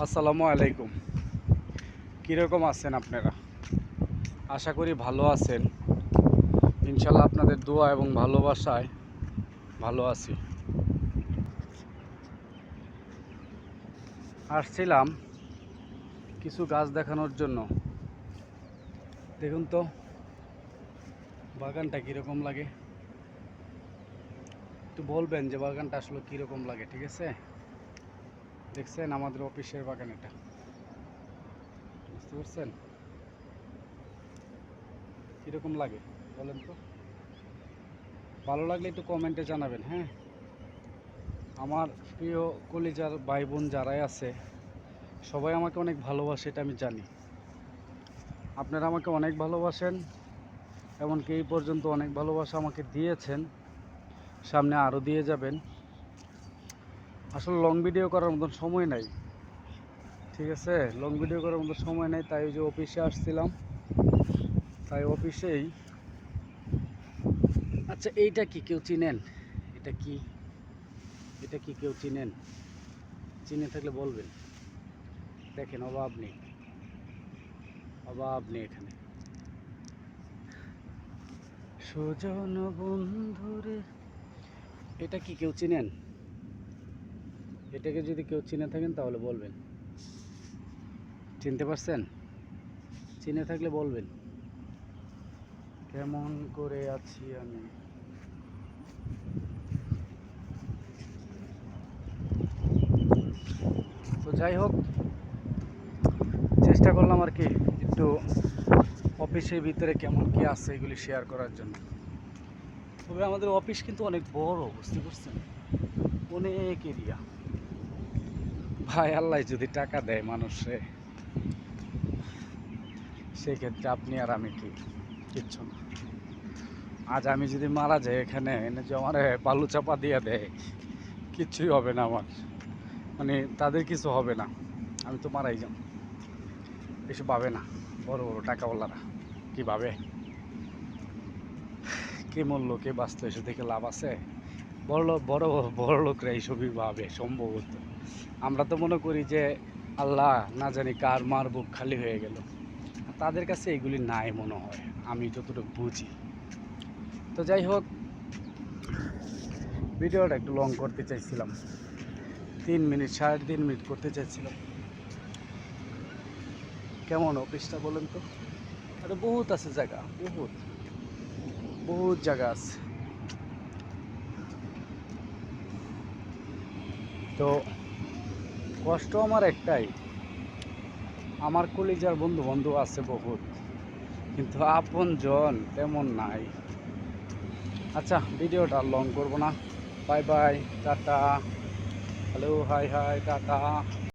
আসসালামু আলাইকুম। কীরকম আছেন আপনারা? আশা করি ভালো আছেন। ইনশাল্লাহ আপনাদের দোয়া এবং ভালোবাসায় ভালো আছি। আসছিলাম কিছু গাছ দেখানোর জন্য। দেখুন তো বাগানটা কীরকম লাগে, একটু বলবেন যে বাগানটা আসলে কীরকম লাগে। ঠিক আছে, দেখছেন আমাদের অফিসের বাগান, এটা বুঝতে পারছেন কীরকম লাগে বলেন তো? ভালো লাগলে একটু কমেন্টে জানাবেন। হ্যাঁ, আমার প্রিয় কলিজার ভাই বোন যারাই আছে সবাই আমাকে অনেক ভালোবাসে, এটা আমি জানি। আপনারা আমাকে অনেক ভালোবাসেন, এমনকি এই পর্যন্ত অনেক ভালোবাসা আমাকে দিয়েছেন, সামনে আরও দিয়ে যাবেন। আসলে লং ভিডিও করার মতন সময় নাই, ঠিক আছে, লং ভিডিও করার মতো সময় নেই। তাই ওই যে অফিসে আসছিলাম, তাই অফিসেই। আচ্ছা, এইটা কি কেউ চিনেন? এটা কি এটা কি কেউ চিনেন? চিনে থাকলে বলবেন। দেখেন, অভাব নেই, অভাব নেই এখানে। সুজন বন্ধুরে, এটা কি কেউ চিনেন? এটাকে যদি কেউ চিনে থাকেন তাহলে বলবেন। চিনতে পারছেন? চিনে থাকলে বলবেন। কেমন করে আছি আমি। তো যাই হোক, চেষ্টা করলাম আর কি একটু অফিসের ভিতরে কেমন কি আছে এগুলি শেয়ার করার জন্য। তবে আমাদের অফিস কিন্তু অনেক বড়, বুঝতে পারছেন, অনেক এরিয়া। ভাই, আল্লাহ যদি টাকা দেয় মানুষে, সেক্ষেত্রে আপনি আর আমি কিচ্ছু না। আজ আমি যদি মারা যাই এখানে এনে যে আমার বালু চাপা দিয়ে দেয়, কিচ্ছুই হবে না আমার, মানে তাদের কিছু হবে না, আমি তো মারাই যাব। এসব ভাবে না বড় বড় টাকাওয়ালারা, কি ভাবে, কে মরলো কে বাঁচলো এসব দেখে লাভ আছে? বড় লোকরা এইসবই ভাবে সম্ভবত। আমরা তো মনে করি যে আল্লাহ না জানি কার মার বুক খালি হয়ে গেল, তাদের কাছে এগুলি নাই মনে হয়, আমি যতটুকু বুঝি। তো যাই হোক, ভিডিওটা একটু লং করতে চাইছিলাম, 3 মিনিট 3.5 মিনিট করতে চাইছিলাম। কেমন অফিসটা বলেন তো? আরে বহুত আছে জায়গা, বহুত বহুত জায়গা আছে। তো কষ্ট আমার একটাই, আমার কলিজার বন্ধু বান্ধব আছে বহুত, কিন্তু আপন জন তেমন নাই। আচ্ছা, ভিডিওটা লং করব না। Bye bye, tata, hello, high high, tata.